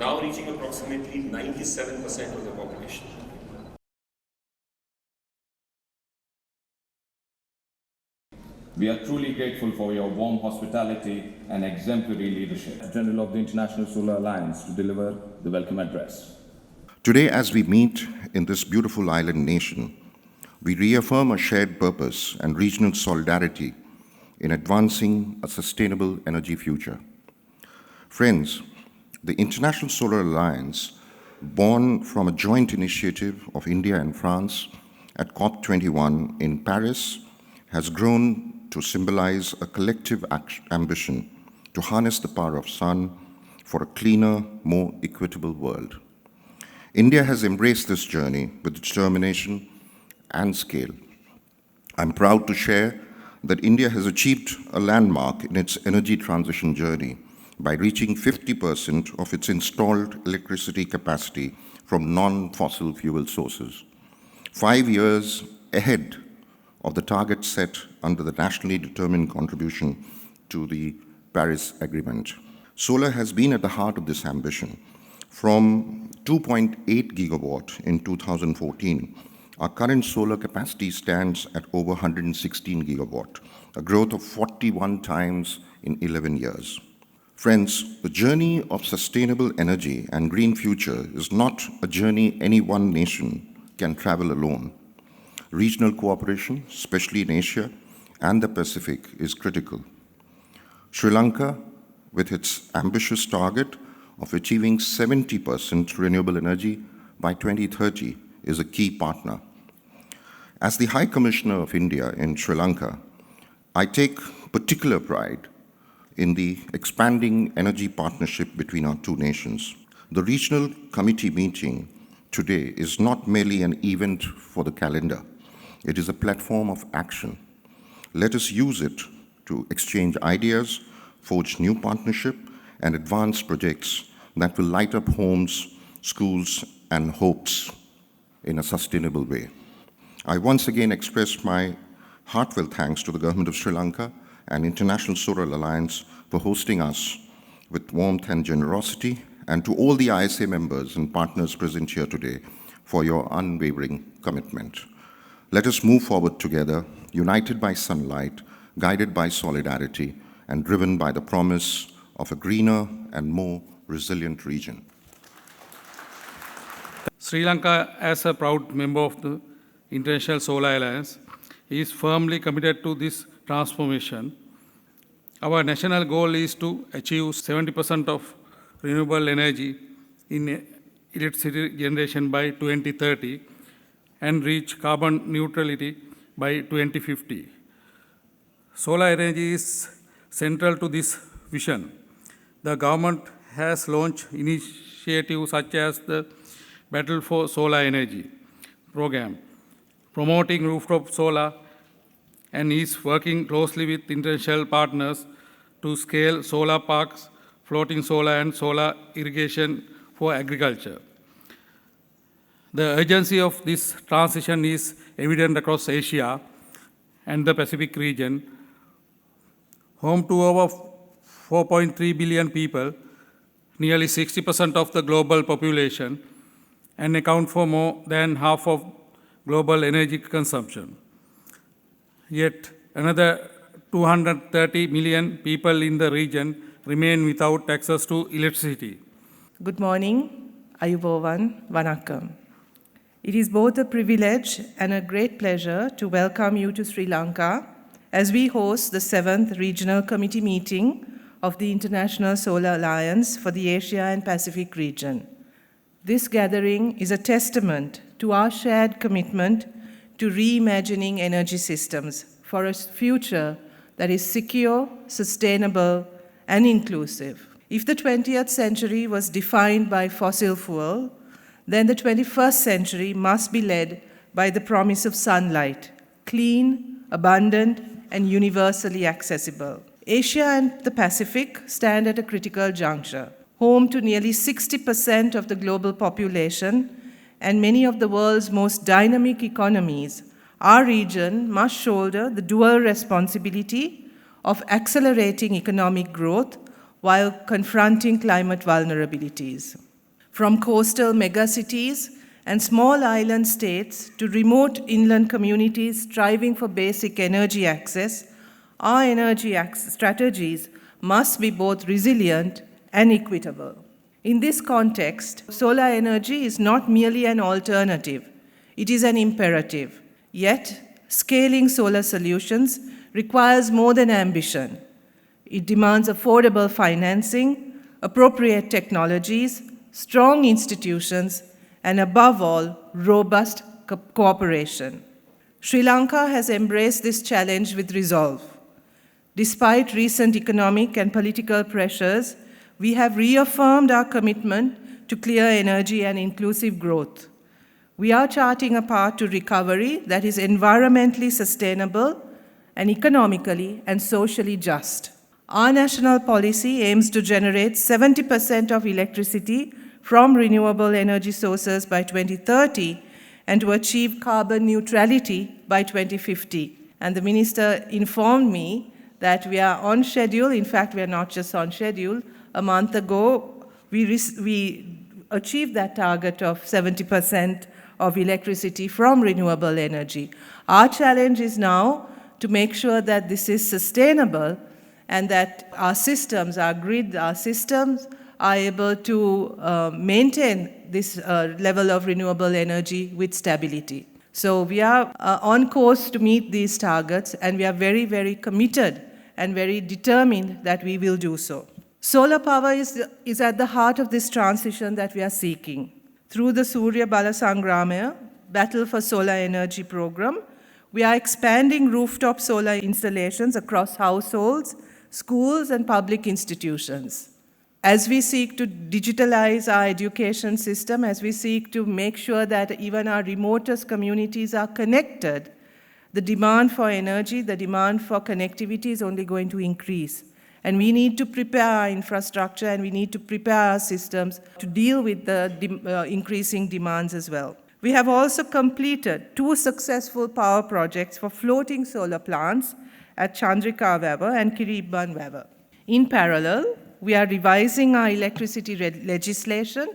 now reaching approximately 97% of the population. We are truly grateful for your warm hospitality and exemplary leadership. General of the International Solar Alliance to deliver the welcome address. Today, as we meet in this beautiful island nation, we reaffirm a shared purpose and regional solidarity in advancing a sustainable energy future. Friends, the International Solar Alliance, born from a joint initiative of India and France at COP21 in Paris, has grown to symbolize a collective ambition to harness the power of sun for a cleaner, more equitable world. India has embraced this journey with determination and scale. I'm proud to share that India has achieved a landmark in its energy transition journey by reaching 50% of its installed electricity capacity from non-fossil fuel sources, 5 years ahead of the target set under the nationally determined contribution to the Paris Agreement. Solar has been at the heart of this ambition. From 2.8 gigawatt in 2014, our current solar capacity stands at over 116 gigawatt, a growth of 41 times in 11 years. Friends, the journey of sustainable energy and green future is not a journey any one nation can travel alone. Regional cooperation, especially in Asia and the Pacific, is critical. Sri Lanka, with its ambitious target of achieving 70% renewable energy by 2030, is a key partner. As the High Commissioner of India in Sri Lanka, I take particular pride in the expanding energy partnership between our two nations. The regional committee meeting today is not merely an event for the calendar. It is a platform of action. Let us use it to exchange ideas, forge new partnership, and advance projects that will light up homes, schools, and hopes in a sustainable way. I once again express my heartfelt thanks to the Government of Sri Lanka and International Solar Alliance for hosting us with warmth and generosity, and to all the ISA members and partners present here today for your unwavering commitment. Let us move forward together, united by sunlight, guided by solidarity, and driven by the promise of a greener and more resilient region. Sri Lanka, as a proud member of the International Solar Alliance, is firmly committed to this transformation. Our national goal is to achieve 70% of renewable energy in electricity generation by 2030 and reach carbon neutrality by 2050. Solar energy is central to this vision. The government has launched initiatives such as the Battle for Solar Energy program, promoting rooftop solar, and is working closely with international partners to scale solar parks, floating solar, and solar irrigation for agriculture. The urgency of this transition is evident across Asia and the Pacific region, home to over 4.3 billion people, nearly 60% of the global population, and account for more than half of global energy consumption. Yet another 230 million people in the region remain without access to electricity. Good morning, Ayubovan, Vanakkam. It is both a privilege and a great pleasure to welcome you to Sri Lanka as we host the 7th Regional Committee meeting of the International Solar Alliance for the Asia and Pacific region. This gathering is a testament to our shared commitment to reimagining energy systems for a future that is secure, sustainable, and inclusive. If the 20th century was defined by fossil fuel, then the 21st century must be led by the promise of sunlight, clean, abundant, and universally accessible. Asia and the Pacific stand at a critical juncture. Home to nearly 60% of the global population and many of the world's most dynamic economies, our region must shoulder the dual responsibility of accelerating economic growth while confronting climate vulnerabilities. From coastal megacities and small island states to remote inland communities striving for basic energy access, our strategies must be both resilient and equitable. In this context, solar energy is not merely an alternative, it is an imperative. Yet, scaling solar solutions requires more than ambition. It demands affordable financing, appropriate technologies, strong institutions, and above all, robust cooperation. Sri Lanka has embraced this challenge with resolve. Despite recent economic and political pressures, we have reaffirmed our commitment to clear energy and inclusive growth. We are charting a path to recovery that is environmentally sustainable and economically and socially just. Our national policy aims to generate 70% of electricity from renewable energy sources by 2030 and to achieve carbon neutrality by 2050. And the minister informed me that we are on schedule. In fact, we are not just on schedule. A month ago, we achieved that target of 70% of electricity from renewable energy. Our challenge is now to make sure that this is sustainable and that our systems, our grid, our systems are able to maintain this level of renewable energy with stability. So we are on course to meet these targets, and we are very, very committed and very determined that we will do so. Solar power is at the heart of this transition that we are seeking. Through the Surya Bala Sangramaya, Battle for Solar Energy program, we are expanding rooftop solar installations across households, schools, and public institutions. As we seek to digitalize our education system, as we seek to make sure that even our remotest communities are connected, the demand for energy, the demand for connectivity is only going to increase. And we need to prepare our infrastructure and we need to prepare our systems to deal with the increasing demands as well. We have also completed 2 successful power projects for floating solar plants at Chandrika Weber and Kiribban Weber. In parallel, we are revising our electricity legislation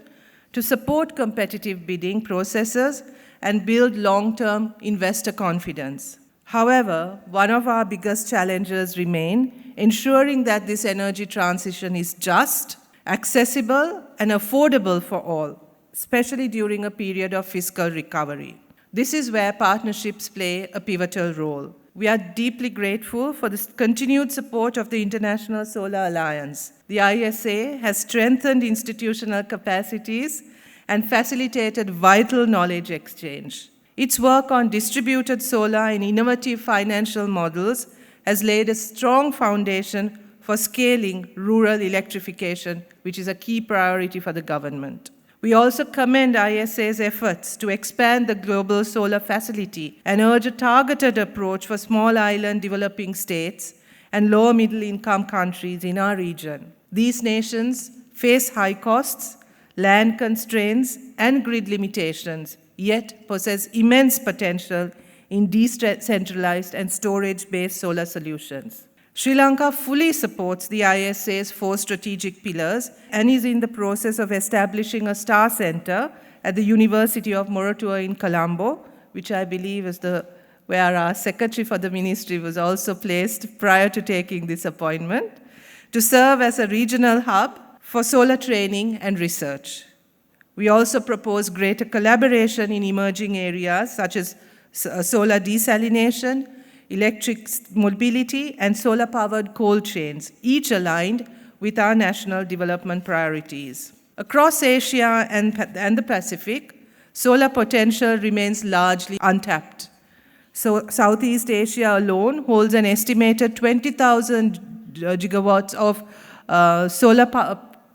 to support competitive bidding processes and build long-term investor confidence. However, one of our biggest challenges remain ensuring that this energy transition is just, accessible, and affordable for all, especially during a period of fiscal recovery. This is where partnerships play a pivotal role. We are deeply grateful for the continued support of the International Solar Alliance. The ISA has strengthened institutional capacities and facilitated vital knowledge exchange. Its work on distributed solar and innovative financial models has laid a strong foundation for scaling rural electrification, which is a key priority for the government. We also commend ISA's efforts to expand the global solar facility and urge a targeted approach for small island developing states and low middle income countries in our region. These nations face high costs, land constraints, and grid limitations, yet possess immense potential in decentralized and storage-based solar solutions. Sri Lanka fully supports the ISA's 4 strategic pillars and is in the process of establishing a star center at the University of Moratuwa in Colombo, which I believe is where our secretary for the ministry was also placed prior to taking this appointment, to serve as a regional hub for solar training and research. We also propose greater collaboration in emerging areas such as solar desalination, electric mobility, and solar-powered cold chains, each aligned with our national development priorities. Across Asia and the Pacific, solar potential remains largely untapped. So Southeast Asia alone holds an estimated 20,000 gigawatts of solar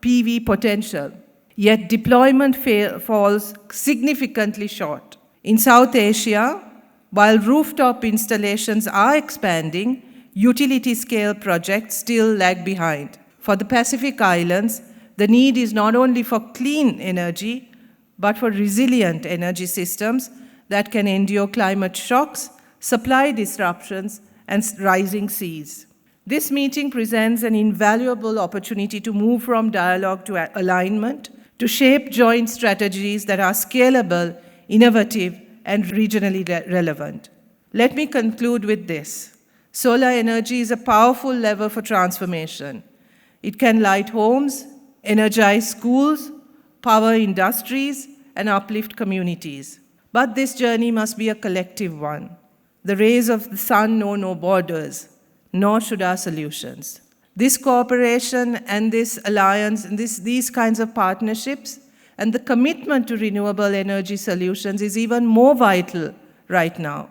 PV potential, yet deployment falls significantly short. In South Asia, while rooftop installations are expanding, utility-scale projects still lag behind. For the Pacific Islands, the need is not only for clean energy, but for resilient energy systems that can endure climate shocks, supply disruptions, and rising seas. This meeting presents an invaluable opportunity to move from dialogue to alignment, to shape joint strategies that are scalable, innovative, and regionally relevant. Let me conclude with this. Solar energy is a powerful lever for transformation. It can light homes, energize schools, power industries, and uplift communities. But this journey must be a collective one. The rays of the sun know no borders, nor should our solutions. This cooperation and this alliance and these kinds of partnerships and the commitment to renewable energy solutions is even more vital right now.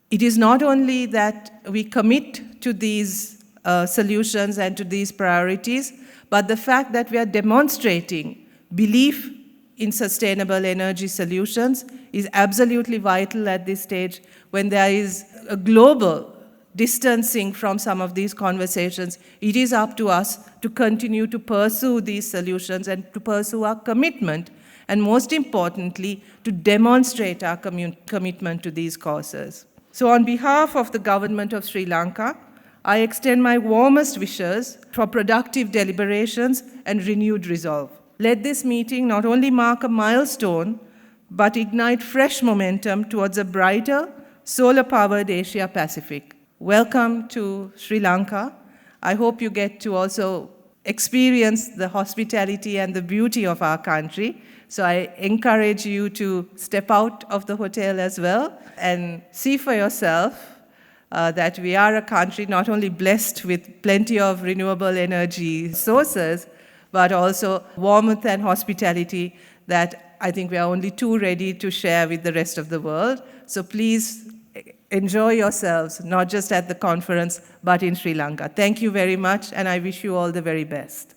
It is not only that we commit to these solutions and to these priorities, but the fact that we are demonstrating belief in sustainable energy solutions is absolutely vital at this stage when there is a global distancing from some of these conversations. It is up to us to continue to pursue these solutions and to pursue our commitment, and most importantly, to demonstrate our commitment to these causes. So on behalf of the government of Sri Lanka, I extend my warmest wishes for productive deliberations and renewed resolve. Let this meeting not only mark a milestone, but ignite fresh momentum towards a brighter, solar-powered Asia-Pacific. Welcome to Sri Lanka. I hope you get to also experience the hospitality and the beauty of our country. So I encourage you to step out of the hotel as well and see for yourself that we are a country not only blessed with plenty of renewable energy sources, but also warmth and hospitality that I think we are only too ready to share with the rest of the world. So please enjoy yourselves, not just at the conference, but in Sri Lanka. Thank you very much, and I wish you all the very best.